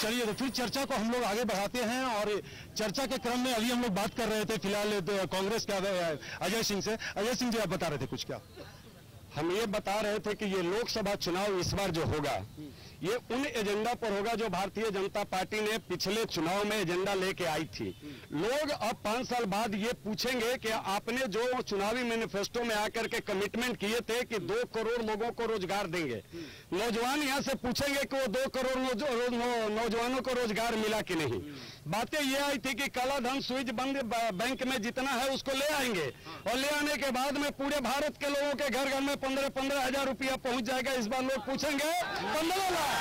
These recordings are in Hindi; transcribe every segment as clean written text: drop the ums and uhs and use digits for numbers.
चलिए तो फिर चर्चा को हम लोग आगे बढ़ाते हैं और चर्चा के क्रम में अभी हम लोग बात कर रहे थे फिलहाल कांग्रेस के अजय सिंह से। अजय सिंह जी आप बता रहे थे कुछ क्या? हम ये बता रहे थे कि ये लोकसभा चुनाव इस बार जो होगा ये उन एजेंडा पर होगा जो भारतीय जनता पार्टी ने पिछले चुनाव में एजेंडा लेके आई थी। लोग अब 5 साल बाद ये पूछेंगे कि आपने जो चुनावी मैनिफेस्टो में आकर के कमिटमेंट किए थे कि 2 करोड़ लोगों को रोजगार देंगे, नौजवान यहाँ से पूछेंगे कि वो 2 करोड़ नौजवानों को रोजगार मिला कि नहीं। बातें ये आई थी कि काला धन स्विच बंद बैंक में जितना है उसको ले आएंगे और ले आने के बाद में पूरे भारत के लोगों के घर घर में 15-15 हजार रुपया पहुंच जाएगा। इस बार लोग पूछेंगे 15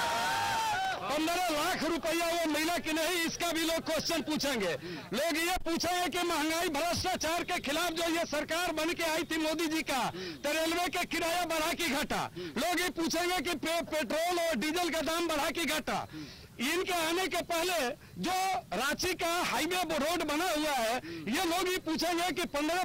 लाख रुपया वो मिला कि नहीं, इसका भी लोग क्वेश्चन पूछेंगे। लोग ये पूछेंगे कि महंगाई भ्रष्टाचार के खिलाफ जो ये सरकार बन के आई थी मोदी जी का, तो रेलवे के किराया बढ़ा की घटा। लोग ये पूछेंगे कि पेट्रोल और डीजल का दाम बढ़ा की घटा। इनके आने के पहले जो रांची का हाईवे रोड बना हुआ है, ये लोग ही पूछेंगे कि 15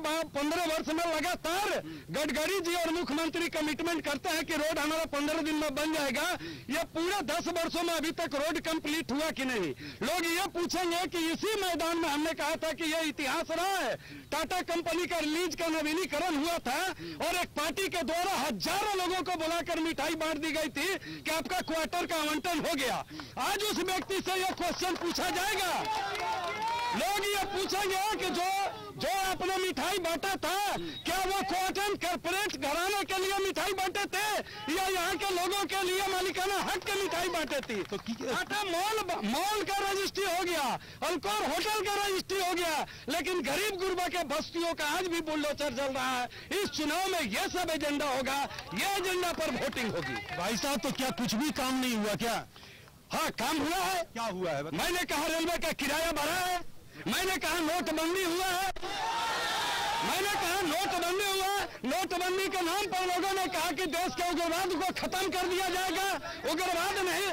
वर्ष में लगातार गडकरी जी और मुख्यमंत्री कमिटमेंट करते हैं कि रोड हमारा 15 दिन में बन जाएगा। ये पूरे 10 वर्षों में अभी तक रोड कंप्लीट हुआ कि नहीं। लोग ये पूछेंगे कि इसी मैदान में हमने कहा था कि ये इतिहास रहा है, टाटा कंपनी का रिलीज का नवीनीकरण हुआ था और एक पार्टी के द्वारा हजारों लोगों को बुलाकर मिठाई बांट दी गई थी कि आपका क्वार्टर का आवंटन हो गया। आज उस व्यक्ति से यह क्वेश्चन पूछा जाएगा। लोग ये पूछेंगे कि जो आपने मिठाई बांटा था, क्या वो क्वार्टर कॉर्पोरेट घराने के लिए मिठाई बांटे थे या यहाँ के लोगों के लिए मालिकाना हक के मिठाई बांटे थी? तो टाटा मॉल का रजिस्ट्री हो गया, अल्कोर होटल का रजिस्ट्री हो गया, लेकिन गरीब गुरबा के बस्तियों का आज भी बुलडोजर चल रहा है। इस चुनाव में ये सब एजेंडा होगा, ये एजेंडा पर वोटिंग होगी। भाई साहब तो क्या कुछ भी काम नहीं हुआ क्या? हाँ, काम हुआ है। क्या हुआ है? मैंने कहा रेलवे का किराया बढ़ा है, मैंने कहा नोटबंदी हुआ है, मैंने कहा नोटबंदी हुआ। नोटबंदी के नाम पर लोगों ने कहा कि देश के उग्रवाद को खत्म कर दिया जाएगा। उग्रवाद नहीं,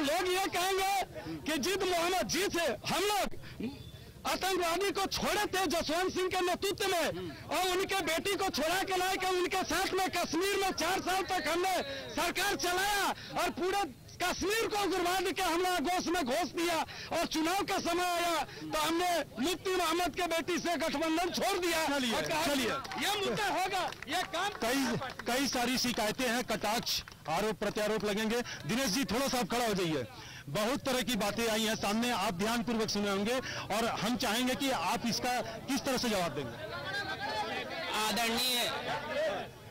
लोग ये कहेंगे कि जिद मोहम्मद जी से हम लोग आतंकवादी को छोड़े थे जसवंत सिंह के नेतृत्व में और उनके बेटी को छोड़ा के लाए कि उनके साथ में कश्मीर में 4 साल तक हमने सरकार चलाया और पूरे कश्मीर को उग्रवाद के हमला गोश में घोष दिया और चुनाव का समय आया तो हमने मुफ्ती मोहम्मद के बेटी से गठबंधन छोड़ दिया। चलिए ये मुद्दा होगा, ये काम कई सारी शिकायतें हैं, कटाक्ष आरोप प्रत्यारोप लगेंगे। दिनेश जी थोड़ा सा आप खड़ा हो जाइए। बहुत तरह की बातें आई हैं सामने, आप ध्यान पूर्वक सुने होंगे और हम चाहेंगे कि आप इसका किस तरह से जवाब देंगे।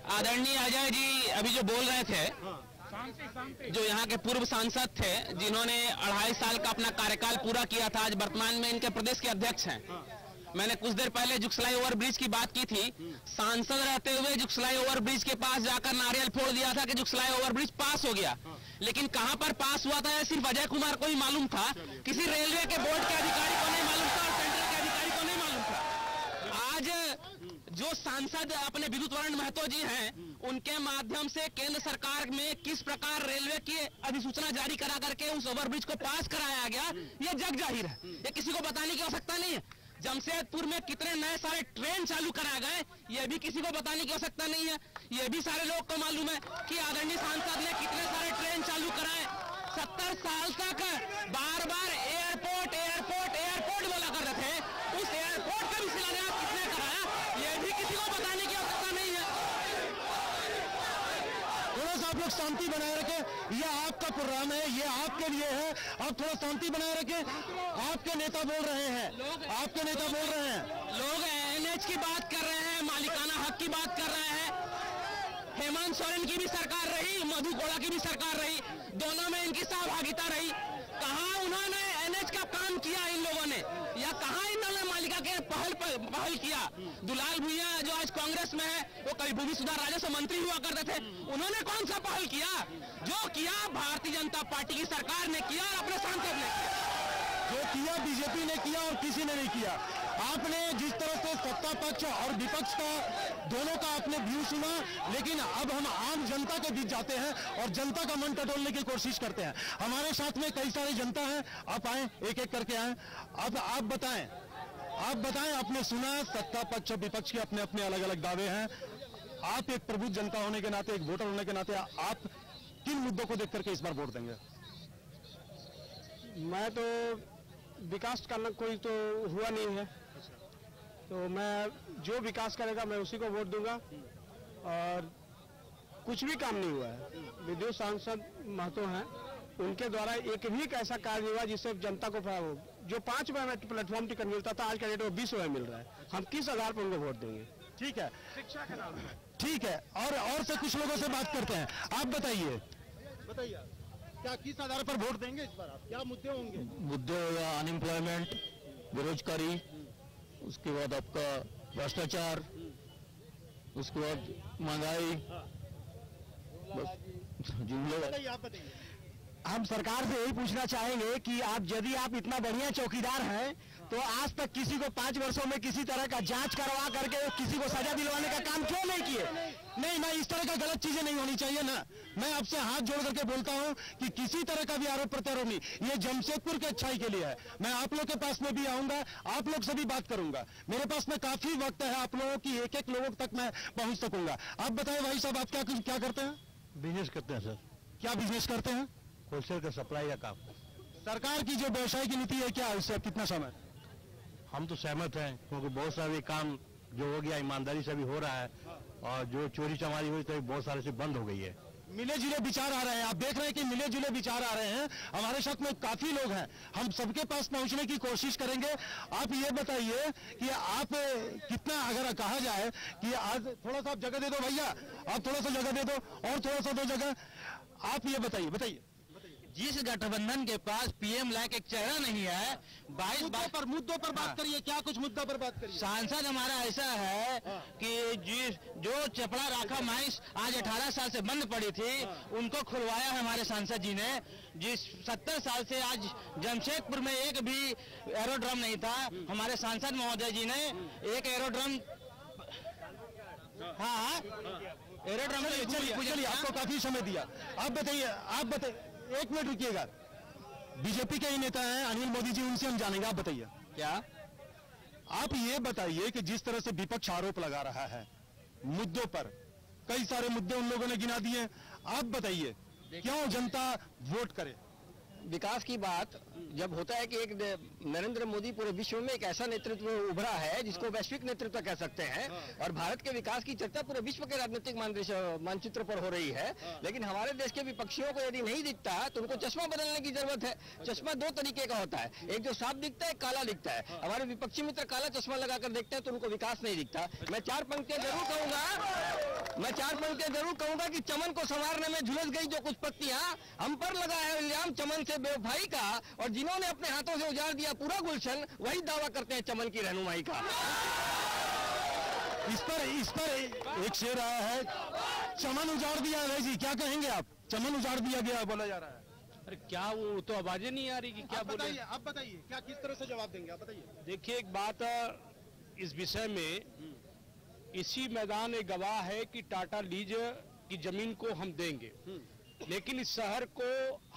आदरणीय अजय जी अभी जो बोल रहे थे, जो यहाँ के पूर्व सांसद थे जिन्होंने 2.5 साल का अपना कार्यकाल पूरा किया था, आज वर्तमान में इनके प्रदेश के अध्यक्ष हैं। मैंने कुछ देर पहले जुगसलाई ओवर ब्रिज की बात की थी। सांसद रहते हुए जुगसलाई ओवर ब्रिज के पास जाकर नारियल फोड़ दिया था कि जुगसलाई ओवर ब्रिज पास हो गया, लेकिन कहां पर पास हुआ था सिर्फ अजय कुमार को ही मालूम था, किसी रेलवे के बोर्ड के अधिकारी को नहीं मालूम था और सेंट्रल के अधिकारी को नहीं मालूम था। आज जो सांसद अपने विद्युत वरण महतो जी हैं, उनके माध्यम से केंद्र सरकार में किस प्रकार रेलवे की अधिसूचना जारी करा करके उस ओवरब्रिज को पास कराया गया, यह जग जाहिर है, ये किसी को बताने की आवश्यकता नहीं है। जमशेदपुर में कितने नए सारे ट्रेन चालू कराए गए, यह भी किसी को बताने की आवश्यकता नहीं है, यह भी सारे लोग को मालूम है कि आदरणीय सांसद ने कितने सारे ट्रेन चालू कराए। 70 साल तक बार बार एयरपोर्ट एयरपोर्ट एयरपोर्ट बोला करते थे, उस एयरपोर्ट का भी शिलान्यास किसने कराया, यह भी किसी को बताने की आवश्यकता नहीं है। थोड़ा सा आप लोग शांति बनाए रखें, यह आपका प्रोग्राम है, ये आपके लिए है, आप थोड़ा शांति बनाए रखें। आपके नेता बोल रहे हैं, आपके नेता बोल रहे हैं, लोग एनएच की बात कर रहे हैं, मालिकाना हक की बात कर रहे हैं। हेमंत सोरेन की भी सरकार रही, मधु कोड़ा की भी सरकार रही, दोनों में इनकी सहभागिता रही। कहां उन्होंने एनएच का काम किया इन लोगों ने, या कहां इन्होंने मालिका के पहल किया। दुलाल भुइया जो आज कांग्रेस में है, वो कभी भूमि सुधार राजस्व मंत्री हुआ करते थे, उन्होंने कौन सा पहल किया? जो किया भारतीय जनता पार्टी की सरकार ने किया और अपने सांसद ने किया। जो किया बीजेपी ने किया और किसी ने नहीं किया। आपने जिस तरह से सत्ता पक्ष और विपक्ष का दोनों का आपने व्यू सुना, लेकिन अब हम आम जनता के बीच जाते हैं और जनता का मन टटोलने की कोशिश करते हैं। हमारे साथ में कई सारी जनता है, आप आए, एक एक करके आए। अब आप बताएं, आपने सुना सत्ता पक्ष और विपक्ष के अपने अपने अलग अलग दावे हैं। आप एक प्रबुद्ध जनता होने के नाते, एक वोटर होने के नाते, आप किन मुद्दों को देख करके इस बार वोट देंगे? मैं तो विकास करना कोई तो हुआ नहीं है, तो मैं जो विकास करेगा मैं उसी को वोट दूंगा। और कुछ भी काम नहीं हुआ है। विद्युत सांसद महतो हैं, उनके द्वारा एक भी ऐसा कार्य नहीं हुआ जिससे जनता को जो 5 रुपए में प्लेटफॉर्म टिकट मिलता था आज का रेट वो 20 रुपए मिल रहा है। हम किस आधार पर उनको वोट देंगे? ठीक है, शिक्षा के नाम पर। ठीक है। और से कुछ लोगों से बात करते हैं। आप बताइए क्या किस आधार पर वोट देंगे इस बार? आप क्या मुद्दे होंगे? मुद्दे होगा अनएम्प्लॉयमेंट, बेरोजगारी, उसके बाद आपका भ्रष्टाचार, उसके बाद महंगाई, बस जुमले। आप बताइए। हम सरकार से यही पूछना चाहेंगे कि यदि आप इतना बढ़िया चौकीदार हैं तो आज तक किसी को 5 वर्षों में किसी तरह का जांच करवा करके किसी को सजा दिलवाने का काम क्यों नहीं किए? नहीं ना, इस तरह का गलत चीजें नहीं होनी चाहिए ना। मैं आपसे हाथ जोड़ करके बोलता हूं कि किसी तरह का भी आरोप प्रत्यारोप नहीं, ये जमशेदपुर के अच्छाई के लिए है। मैं आप लोग के पास में भी आऊंगा, आप लोग से भी बात करूंगा। मेरे पास में काफी वक्त है आप लोगों की एक लोगों तक मैं पहुंच सकूंगा। आप बताएं भाई साहब, आप क्या करते हैं? बिजनेस करते हैं सर। क्या बिजनेस करते हैं? होलसेल का सप्लाई का काम। सरकार की जो व्यवसाय की नीति है क्या, उससे आप कितना सहमत? हम तो सहमत हैं, क्योंकि बहुत सारे काम जो हो गया ईमानदारी से भी हो रहा है, और जो चोरी चमारी हुई तो बहुत सारे से बंद हो गई है। मिले जुले विचार आ रहे हैं, आप देख रहे हैं कि मिले जुले विचार आ रहे हैं। हमारे साथ में काफी लोग हैं, हम सबके पास पहुंचने की कोशिश करेंगे। आप ये बताइए कि आप कितना, अगर कहा जाए कि आज थोड़ा सा आप जगह दे दो भैया, आप थोड़ा सा जगह दे दो और थोड़ा सा दो जगह। आप ये बताइए जिस गठबंधन के पास पीएम लायक एक चेहरा नहीं है, 22 मुद्दों पर बात करिए। क्या कुछ मुद्दों पर बात करिए? सांसद हमारा ऐसा है कि जो चपड़ा राखा माइस आज 18 साल से बंद पड़ी थी, उनको खुलवाया है हमारे सांसद जी ने। जिस 70 साल से आज जमशेदपुर में एक भी एरोड्रम नहीं था, हमारे सांसद महोदय जी ने एक एरोड्रम, हाँ एरोड्रम। चलिए, आपको काफी समय दिया। आप बताइए, एक मिनट रुकिएगा। बीजेपी के ही नेता हैं अनिल मोदी जी, उनसे हम जानेंगे। आप बताइए क्या? आप ये बताइए कि जिस तरह से विपक्ष आरोप लगा रहा है मुद्दों पर, कई सारे मुद्दे उन लोगों ने गिना दिए, आप बताइए क्यों जनता वोट करे? विकास की बात जब होता है कि एक नरेंद्र मोदी पूरे विश्व में एक ऐसा नेतृत्व उभरा है जिसको वैश्विक नेतृत्व कह सकते हैं, और भारत के विकास की चर्चा पूरे विश्व के राजनीतिक मानचित्र पर हो रही है। लेकिन हमारे देश के विपक्षियों को यदि नहीं दिखता तो उनको चश्मा बदलने की जरूरत है। चश्मा 2 तरीके का होता है, एक जो साफ दिखता है, काला दिखता है। हमारे विपक्षी मित्र काला चश्मा लगाकर देखते हैं तो उनको विकास नहीं दिखता। मैं 4 पंक्तियां जरूर कहूंगा कि चमन को संवारने में झुलस गई जो कुछ पत्तियां, हम पर लगा है इल्जाम चमन से बेवफाई का, और जिन्होंने अपने हाथों से उजाड़ दिया पूरा गुलशन, वही दावा करते हैं चमन की रहनुमाई का। इस पर एक शेर आया है, चमन उजाड़ दिया है जी। क्या कहेंगे आप? चमन उजाड़ दिया गया बोला जा रहा है। अरे क्या, वो तो आवाजें नहीं आ रही कि क्या बोले। आप बताइए क्या, किस तरह से जवाब देंगे? आप बताइए। देखिए, एक बात इस विषय में, इसी मैदान एक गवाह है कि टाटा लीज की जमीन को हम देंगे, लेकिन इस शहर को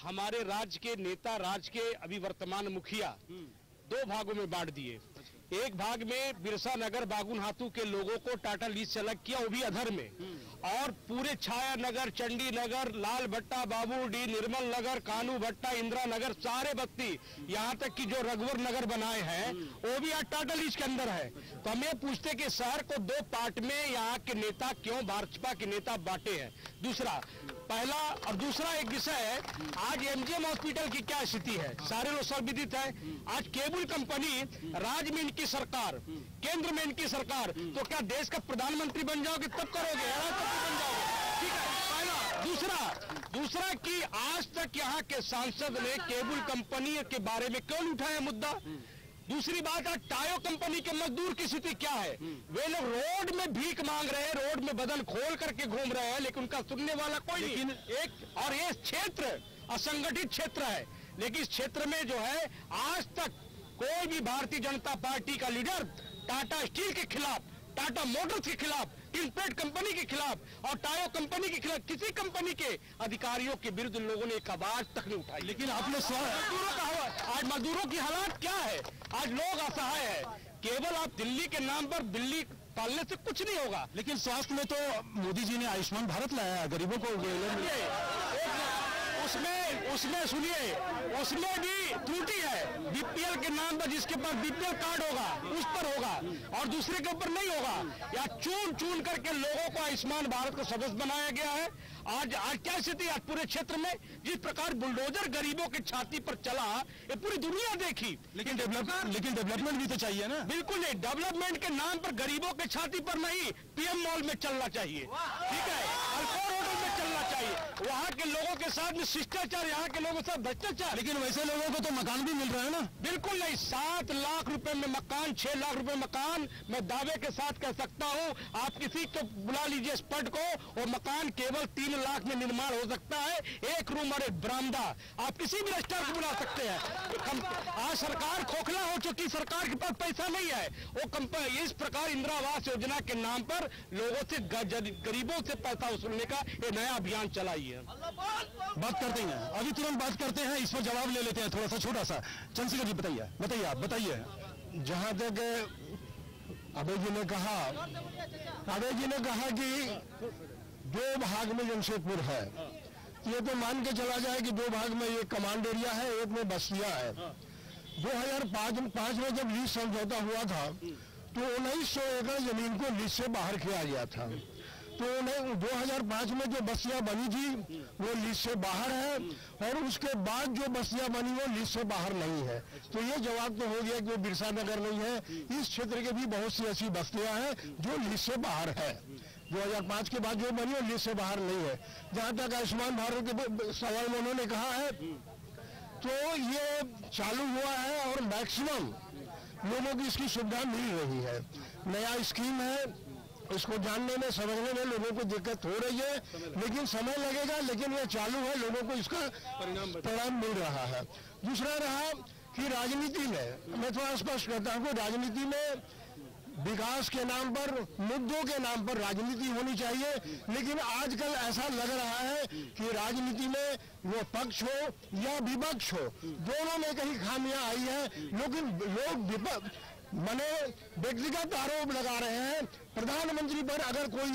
हमारे राज्य के नेता, राज्य के अभी वर्तमान मुखिया 2 भागों में बांट दिए। एक भाग में बिरसा नगर बागुनहातू के लोगों को टाटा लीज से अलग किया, वो भी अधर में, और पूरे छाया नगर, चंडी नगर, लाल भट्टा, बाबूडी, निर्मल नगर, कानू भट्टा, इंदिरा नगर, सारे बत्ती, यहाँ तक कि जो रघुवर नगर बनाए हैं वो भी आज टाटा लीज के अंदर है। तो हम ये पूछते कि शहर को 2 पार्ट में यहाँ के नेता क्यों, भाजपा के नेता बांटे हैं? दूसरा, पहला और दूसरा एक विषय है, आज एमजीएम हॉस्पिटल की क्या स्थिति है, सारे लोग सब विदित है। आज केबल कंपनी, राज्य में इनकी सरकार, केंद्र में इनकी सरकार, तो क्या देश का प्रधानमंत्री बन जाओगे तब करोगे, बन जाओगे? ठीक है, पहला। दूसरा कि आज तक यहाँ के सांसद ने केबल कंपनी के बारे में क्यों नहीं उठाया मुद्दा? दूसरी बात है, टायो कंपनी के मजदूर की स्थिति क्या है? वे लोग रोड में भीख मांग रहे हैं, रोड में बदन खोल करके घूम रहे हैं, लेकिन उनका सुनने वाला कोई नहीं। एक और ये क्षेत्र असंगठित क्षेत्र है, लेकिन इस क्षेत्र में जो है आज तक कोई भी भारतीय जनता पार्टी का लीडर टाटा स्टील के खिलाफ, टाटा मोटर्स के खिलाफ, टिलपेट कंपनी के खिलाफ और टायो कंपनी के खिलाफ किसी कंपनी के अधिकारियों के विरुद्ध लोगों ने एक आवाज तक नहीं उठाई। लेकिन आपने मजदूरों का, आज मजदूरों की हालात क्या है? आज लोग असहाय है। केवल आप दिल्ली के नाम पर दिल्ली पालने से कुछ नहीं होगा। लेकिन स्वास्थ्य में तो मोदी जी ने आयुष्मान भारत लाया, गरीबों को उसमें सुनिए, उसमें भी त्रुटि है। बीपीएल के नाम पर जिसके पास बीपीएल कार्ड होगा उस पर होगा और दूसरे के ऊपर नहीं होगा। या चुन करके लोगों को आयुष्मान भारत का सदस्य बनाया गया है। आज क्या स्थिति आज पूरे क्षेत्र में, जिस प्रकार बुलडोजर गरीबों की छाती पर चला, ये पूरी दुनिया देखी। लेकिन डेवलपमेंट भी तो चाहिए ना। बिल्कुल नहीं, डेवलपमेंट के नाम पर गरीबों की छाती पर नहीं, पीएम मॉल में चलना चाहिए, ठीक है, अल्कोर होटल में चलना चाहिए। वहाँ के लोगों के साथ में शिष्टाचार, यहाँ के लोगों के साथ भ्रष्टाचार। लेकिन वैसे लोगों को तो मकान भी मिल रहा है ना। बिल्कुल नहीं, 7 लाख रुपए में मकान, 6 लाख रुपए मकान, मैं दावे के साथ कह सकता हूँ। आप किसी को बुला लीजिए एक्सपर्ट को, और मकान केवल 3 लाख में निर्माण हो सकता है, 1 रूम और 1 बरामदा। आप किसी भी रजिस्ट्रार को बुला सकते हैं। आज सरकार खोखला हो चुकी, सरकार के पास पैसा नहीं है। वो इस प्रकार इंदिरा आवास योजना के नाम पर लोगों से, गरीबों से पैसा वसूलने का ये नया अभियान चलाई है। बात करते हैं, अभी तुरंत बात करते हैं, इस पर जवाब ले लेते हैं थोड़ा सा छोटा सा। चंद्रशेखर जी बताइए आप बताइए। जहां तक अभय जी ने कहा कि 2 भाग में जमशेदपुर है, ये तो मान के चला जाए कि 2 भाग में एक कमांड एरिया है, एक में बस्तियां है। 2005 में जब लीज समझौता हुआ था तो 1900 एकड़ जमीन को लीज से बाहर किया गया था। तो 2005 में जो बस्तियां बनी थी वो लीज से बाहर है, और उसके बाद जो बस्तियां बनी वो लीज से बाहर नहीं है। तो ये जवाब तो हो गया कि वो बिरसा नगर नहीं है। इस क्षेत्र के भी बहुत सी ऐसी बस्तियां हैं जो लीज से बाहर है। 2005 के बाद जो बनी वो लीज से बाहर नहीं है। जहां तक आयुष्मान भारत के सवाल में उन्होंने कहा है, तो ये चालू हुआ है और मैक्सिमम लोगों की इसकी सुविधा मिल रही है। नया स्कीम है, इसको जानने में, समझने में लोगों को दिक्कत हो रही है, लेकिन समय लगेगा, लेकिन ये चालू है, लोगों को इसका परिणाम मिल रहा है। दूसरा रहा कि राजनीति में, मैं थोड़ा स्पष्ट करता हूँ कि राजनीति में विकास के नाम पर, मुद्दों के नाम पर राजनीति होनी चाहिए, लेकिन आजकल ऐसा लग रहा है कि राजनीति में वो पक्ष हो या विपक्ष हो, दोनों में कहीं खामियां आई है। लेकिन लोग मने व्यक्तिगत आरोप लगा रहे हैं प्रधानमंत्री पर। अगर कोई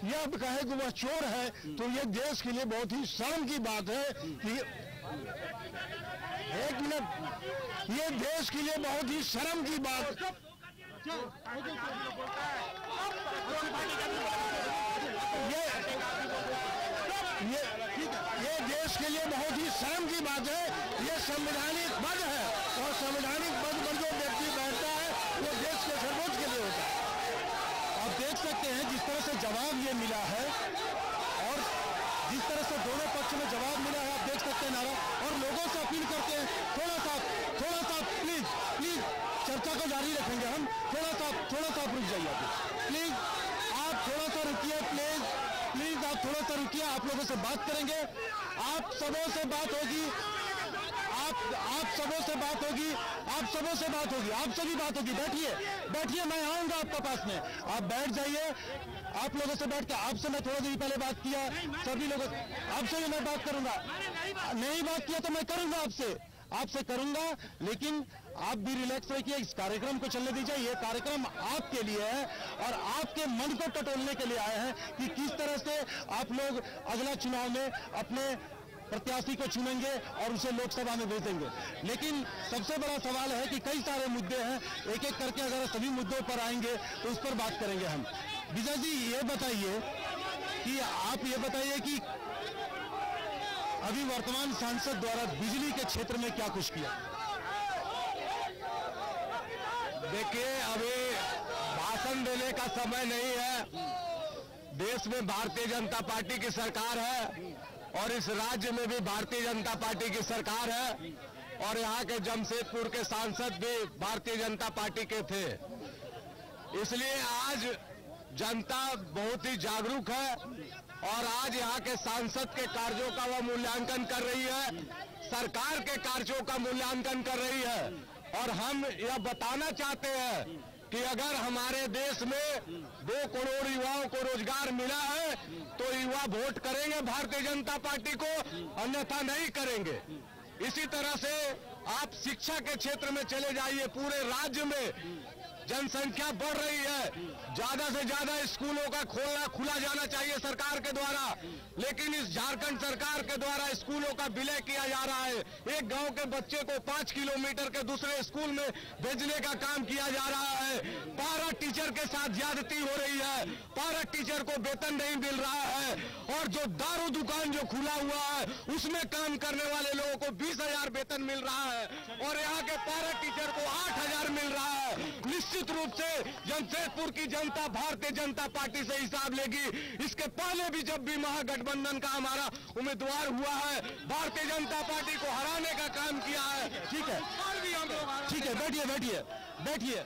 यह कहे कि वह चोर है तो ये देश के लिए बहुत ही शर्म की बात है कि, एक मिनट, ये देश के लिए बहुत ही शर्म की बात। ये देश के लिए बहुत ही शर्म की बात है। ये संवैधानिक पद है, और संवैधानिक पद पर जो व्यक्ति बैठता है वो देश के सर्वोच्च के लिए होता है। आप देख सकते हैं जिस तरह से जवाब ये मिला है, और जिस तरह से दोनों पक्ष में जवाब मिला है, आप देख सकते हैं नारा। और लोगों से अपील करते हैं, थोड़ा सा प्लीज चर्चा को जारी रखेंगे हम। थोड़ा सा आप रुक जाइए, प्लीज आप थोड़ा सा रुकिए, प्लीज आप थोड़ा सा रुकिए। आप लोगों से बात करेंगे, आप सबों से बात होगी, आप सबों से बात होगी, आप सभी बात होगी। बैठिए, मैं आऊंगा आपके पास में, आप बैठ जाइए। आप लोगों से बैठ के, आपसे मैं थोड़ी देर पहले बात किया, सभी लोगों, आपसे भी मैं बात करूंगा। नहीं बात किया तो मैं करूंगा, आपसे करूंगा, लेकिन आप भी रिलैक्स रहिए, इस कार्यक्रम को चलने दीजिए। ये कार्यक्रम आपके लिए है और आपके मन को टटोलने के लिए आए हैं कि किस तरह से आप लोग अगला चुनाव में अपने प्रत्याशी को चुनेंगे और उसे लोकसभा में भेजेंगे। लेकिन सबसे बड़ा सवाल है कि कई सारे मुद्दे हैं, एक एक करके अगर सभी मुद्दों पर आएंगे तो उस पर बात करेंगे हम। विजय जी ये बताइए कि अभी वर्तमान सांसद द्वारा बिजली के क्षेत्र में क्या कुछ किया? देखिए, अभी भाषण देने का समय नहीं है। देश में भारतीय जनता पार्टी की सरकार है और इस राज्य में भी भारतीय जनता पार्टी की सरकार है, और यहाँ के जमशेदपुर के सांसद भी भारतीय जनता पार्टी के थे। इसलिए आज जनता बहुत ही जागरूक है और आज यहाँ के सांसद के कार्यों का वह मूल्यांकन कर रही है, सरकार के कार्यों का मूल्यांकन कर रही है। और हम यह बताना चाहते हैं कि अगर हमारे देश में 2 करोड़ युवाओं को रोजगार मिला है तो युवा वोट करेंगे भारतीय जनता पार्टी को, अन्यथा नहीं करेंगे। इसी तरह से आप शिक्षा के क्षेत्र में चले जाइए, पूरे राज्य में जनसंख्या बढ़ रही है, ज्यादा से ज्यादा स्कूलों का खुला जाना चाहिए सरकार के द्वारा, लेकिन इस झारखंड सरकार के द्वारा स्कूलों का विलय किया जा रहा है। एक गांव के बच्चे को 5 किलोमीटर के दूसरे स्कूल में भेजने का काम किया जा रहा है। पारा टीचर के साथ ज्यादती हो रही है, पारा टीचर को वेतन नहीं मिल रहा है, और जो दारू दुकान जो खुला हुआ है उसमें काम करने वाले लोगों को 20,000 वेतन मिल रहा है, और यहाँ के पारा टीचर को 8,000 मिल रहा है। निश्चित रूप से जमशेदपुर की जनता भारतीय जनता पार्टी से हिसाब लेगी। इसके पहले भी जब भी महागठबंधन का हमारा उम्मीदवार हुआ है, भारतीय जनता पार्टी को हराने का काम किया है। ठीक है, ठीक है, बैठिए बैठिए बैठिए।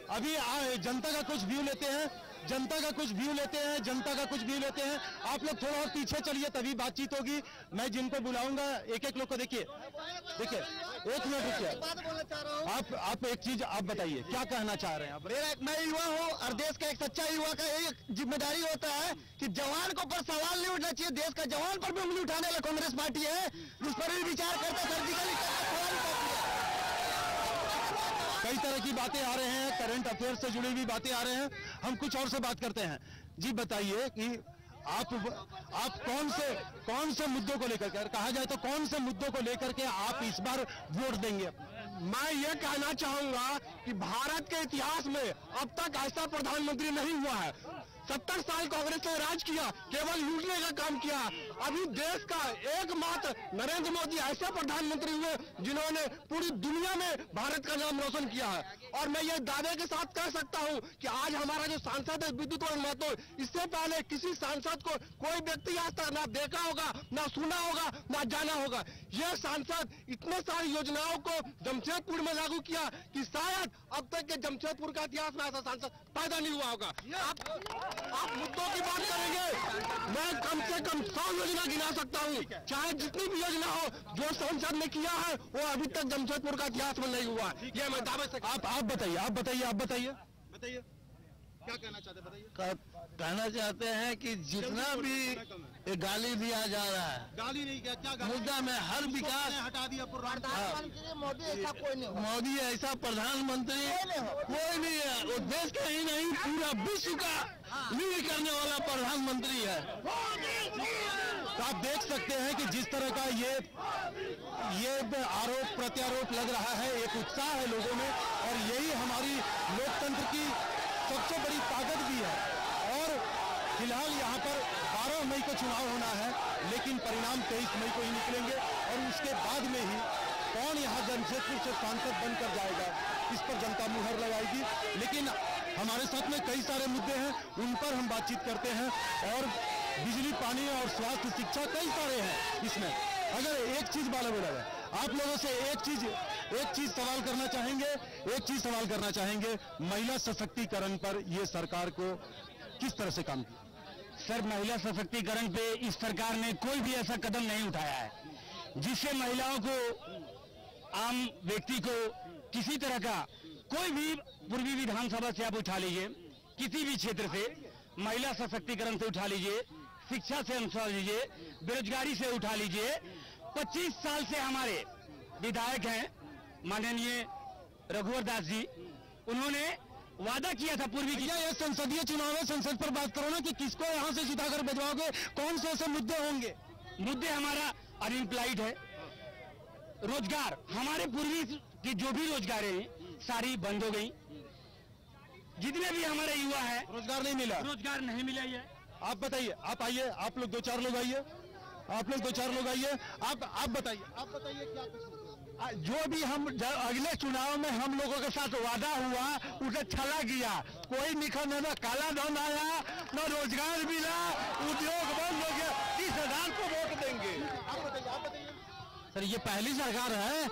अभी जनता का कुछ व्यू लेते हैं, जनता का कुछ व्यू लेते हैं, जनता का कुछ व्यू लेते हैं। आप लोग थोड़ा और पीछे चलिए, तभी बातचीत होगी। मैं जिनको बुलाऊंगा एक एक लोग को देखिए, देखिए, एक मिनट रुकिए। आप एक चीज आप बताइए, क्या कहना चाह रहे हैं आप? मैं युवा हूँ और देश का एक सच्चा युवा का यही जिम्मेदारी होता है कि जवान को पर सवाल नहीं उठना चाहिए। देश का जवान पर भी उंगली उठाने वाला कांग्रेस पार्टी है, जिस पर भी विचार करता सर्जिकली कई तरह की बातें आ रहे हैं, करंट अफेयर से जुड़ी हुई बातें आ रहे हैं। हम कुछ और से बात करते हैं। जी बताइए कि आप कौन से मुद्दों को लेकर के, कहा जाए तो कौन से मुद्दों को लेकर के आप इस बार वोट देंगे? मैं ये कहना चाहूंगा कि भारत के इतिहास में अब तक ऐसा प्रधानमंत्री नहीं हुआ है। 70 साल कांग्रेस ने राज किया, केवल लूटने का काम किया। अभी देश का एकमात्र नरेंद्र मोदी ऐसे प्रधानमंत्री हुए जिन्होंने पूरी दुनिया में भारत का नाम रोशन किया है। और मैं ये दावे के साथ कह सकता हूं कि आज हमारा जो सांसद है विद्युत महतो, इससे पहले किसी सांसद को कोई व्यक्ति आज तक ना देखा होगा, ना सुना होगा, ना जाना होगा। यह सांसद इतने सारी योजनाओं को जमशेदपुर में लागू किया कि शायद अब तक के जमशेदपुर का इतिहास में ऐसा सांसद पैदा नहीं हुआ होगा। आप मुद्दों की बात करेंगे, मैं कम से कम 100 योजना गिना सकता हूँ, चाहे जितनी भी योजना हो जो सांसद ने किया है वो अभी तक जमशेदपुर का इतिहास में नहीं हुआ। ये मैं दावे से आप बताइए क्या कहना चाहते हैं, बताइए। कहना चाहते हैं कि जितना भी गाली दिया जा रहा है, गाली नहीं किया, क्या गाली? मुद्दा में हर विकास हटा दिया। मोदी ऐसा कोई नहीं, मोदी ऐसा प्रधानमंत्री कोई नहीं है। वो देश का ही नहीं पूरा विश्व का लीड करने वाला प्रधानमंत्री है। तो आप देख सकते हैं कि जिस तरह का ये आरोप प्रत्यारोप लग रहा है, एक उत्साह है लोगों में, और यही हमारी लोकतंत्र की सबसे बड़ी ताकत भी है। और फिलहाल यहाँ पर 12 मई को चुनाव होना है, लेकिन परिणाम 23 मई को ही निकलेंगे, और उसके बाद में ही कौन यहाँ जमशेदपुर से सांसद बनकर जाएगा, इस पर जनता मुहर लगाएगी। लेकिन हमारे साथ में कई सारे मुद्दे हैं, उन पर हम बातचीत करते हैं, और बिजली, पानी और स्वास्थ्य, शिक्षा, कई सारे हैं इसमें। अगर एक चीज बोला जाए, आप लोगों से एक चीज सवाल करना चाहेंगे, महिला सशक्तिकरण पर ये सरकार को किस तरह से काम किया? सर, महिला सशक्तिकरण पे इस सरकार ने कोई भी ऐसा कदम नहीं उठाया है जिससे महिलाओं को, आम व्यक्ति को किसी तरह का, कोई भी पूर्वी विधानसभा से आप उठा लीजिए, किसी भी क्षेत्र से, महिला सशक्तिकरण से उठा लीजिए, शिक्षा से उठा लीजिए, बेरोजगारी से उठा लीजिए। 25 साल से हमारे विधायक हैं माननीय रघुवर दास जी, उन्होंने वादा किया था पूर्वी की। ये संसदीय चुनाव है, संसद पर बात करो ना कि किसको यहाँ से जिताकर भिजवाओगे, कौन से ऐसे मुद्दे होंगे? मुद्दे हमारा अनएम्प्लॉयड है, रोजगार, हमारे पूर्वी की जो भी रोजगारें हैं सारी बंद हो गई। जितने भी हमारे युवा हैं, रोजगार नहीं मिला, रोजगार नहीं मिला है। आप बताइए, आप आइए, आप लोग 2-4 लोग आइए, आप बताइए क्या? जो भी हम अगले चुनाव में हम लोगों के साथ वादा हुआ उसे छला गया। कोई निखर न काला धन आया, न रोजगार मिला, उद्योग बंद हो गया। 30,000 को वोट देंगे। आप बताइए। सर, ये पहली सरकार है,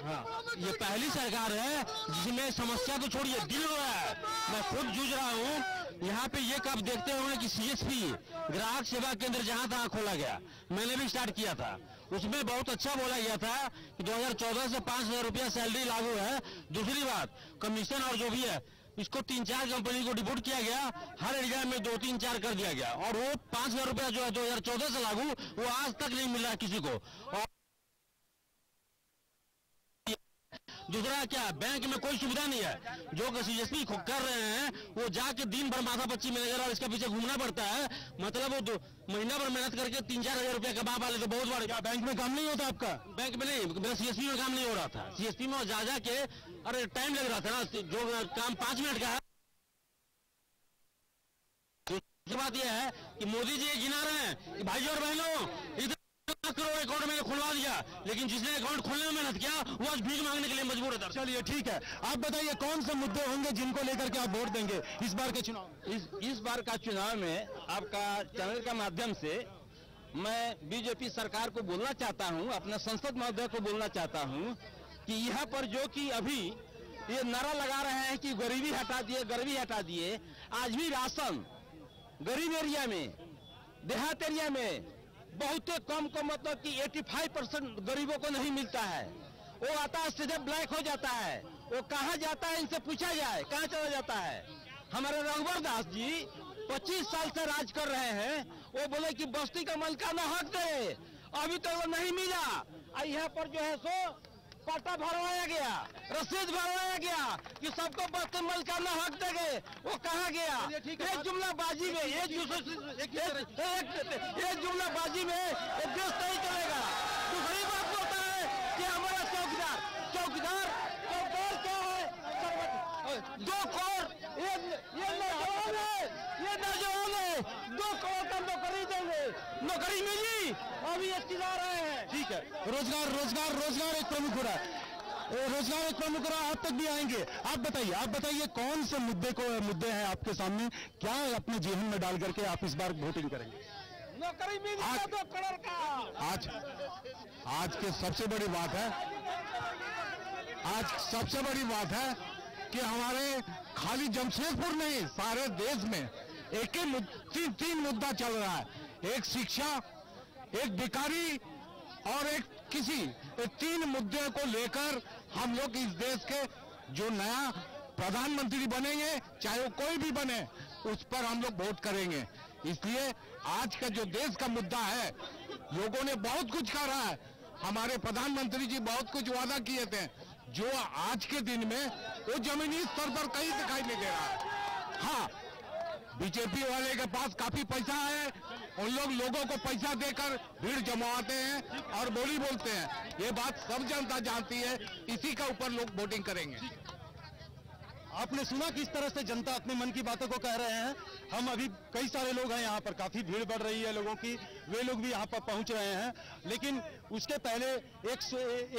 हाँ, ये पहली सरकार है जिसमें समस्या तो छोड़िए, दिल हो रहा है। मैं खुद जूझ रहा हूँ यहाँ पे। ये कब देखते होंगे कि CSP ग्राहक सेवा केंद्र जहाँ तहाँ खोला गया, मैंने भी स्टार्ट किया था, उसमें बहुत अच्छा बोला गया था कि 2014 से 5,000 रुपया सैलरी लागू है। दूसरी बात, कमीशन और जो भी है इसको 3-4 कंपनी को डिपोट किया गया, हर एरिया में 2-3-4 कर दिया गया, और वो 5,000 रुपया जो है 2014 से लागू, वो आज तक नहीं मिल रहा किसी को। और दूसरा क्या, बैंक में कोई सुविधा नहीं है। जो सीएसपी कर रहे हैं वो जाके दिन भर माथा पच्ची में और इसके पीछे घूमना पड़ता है। मतलब वो महीना भर मेहनत करके 3-4 हजार रुपया कमा वाले तो बहुत बड़ा। क्या बैंक में काम नहीं होता आपका? बैंक में नहीं, मेरा सीएसपी में काम नहीं हो रहा था। सीएसपी में जा के अरे टाइम लग रहा था ना, जो काम 5 मिनट का है। बात यह है कि मोदी जी गिना रहे हैं कि भाई और बहनों इधर करोड़ अकाउंट मैंने खुलवा दिया, लेकिन जिसने अकाउंट खोलने में मेहनत किया वो आज भीख मांगने के लिए मजबूर है। चलिए ठीक है, आप बताइए कौन से मुद्दे होंगे जिनको लेकर के आप वोट देंगे इस बार के चुनाव? इस बार का चुनाव में आपका चैनल का माध्यम से मैं बीजेपी सरकार को बोलना चाहता हूं, अपने संसद महोदय को बोलना चाहता हूं कि यहाँ पर जो कि अभी ये नारा लगा रहे हैं कि गरीबी हटा दिए, गरीबी हटा दिए। आज भी राशन गरीब एरिया में, देहात एरिया में बहुत कम को मतलब कि 85% गरीबों को नहीं मिलता है। वो आता है सीधे ब्लैक हो जाता है। वो कहाँ जाता है इनसे पूछा जाए, कहाँ चला जाता है। हमारे रघुवर दास जी 25 साल से राज कर रहे हैं। वो बोले कि बस्ती का मालिकाना हक दे, अभी तक वो नहीं मिला। यहाँ पर जो है सो पट्टा भरवाया गया, रसीद भरवाया गया कि सबको बस्ती मालिकाना हक देंगे। वो कहाँ गया? एक जुमलाबाजी में, एक जुमलाबाजी में एक देश नहीं चलेगा। दूसरी बात होता है कि हमारा चौकीदार क्या है? 2 करोड़ ये नौजवान है 2 करोड़ का नौकरी देंगे। नौकरी मिली, अभी ये चिल्ला रहे हैं। ठीक है, रोजगार एक प्रमुख हो रहा है, रोजगार एक प्रमुख हो रहा है, आप तक भी आएंगे। आप बताइए कौन से मुद्दे हैं आपके सामने, क्या अपने जेहन में डाल करके आप इस बार वोटिंग करेंगे? नौकरी मिली 2 करोड़ का। आज की सबसे बड़ी बात है कि हमारे खाली जमशेदपुर नहीं, सारे देश में एक ही 3 मुद्दा चल रहा है। एक शिक्षा, एक बेकारी और एक किसी, 3 मुद्दे को लेकर हम लोग इस देश के जो नया प्रधानमंत्री बनेंगे, चाहे वो कोई भी बने, उस पर हम लोग वोट करेंगे। इसलिए आज का जो देश का मुद्दा है, लोगों ने बहुत कुछ कहा है। हमारे प्रधानमंत्री जी बहुत कुछ वादा किए थे, जो आज के दिन में वो जमीनी स्तर पर कहीं दिखाई नहीं दे रहा है। हाँ, बीजेपी वाले के पास काफी पैसा है, उन लोगों को पैसा देकर भीड़ जमाते हैं और बोली बोलते हैं। ये बात सब जनता जानती है, इसी के ऊपर लोग वोटिंग करेंगे। आपने सुना किस तरह से जनता अपने मन की बातों को कह रहे हैं। हम अभी कई सारे लोग हैं यहाँ पर, काफी भीड़ बढ़ रही है लोगों की, वे लोग भी यहाँ पर पहुंच रहे हैं। लेकिन उसके पहले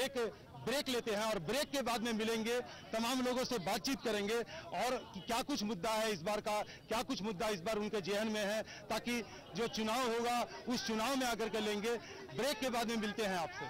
एक ब्रेक लेते हैं और ब्रेक के बाद में मिलेंगे, तमाम लोगों से बातचीत करेंगे और क्या कुछ मुद्दा है इस बार का, क्या कुछ मुद्दा इस बार उनके जेहन में है, ताकि जो चुनाव होगा उस चुनाव में आकर के लेंगे। ब्रेक के बाद में मिलते हैं आपसे।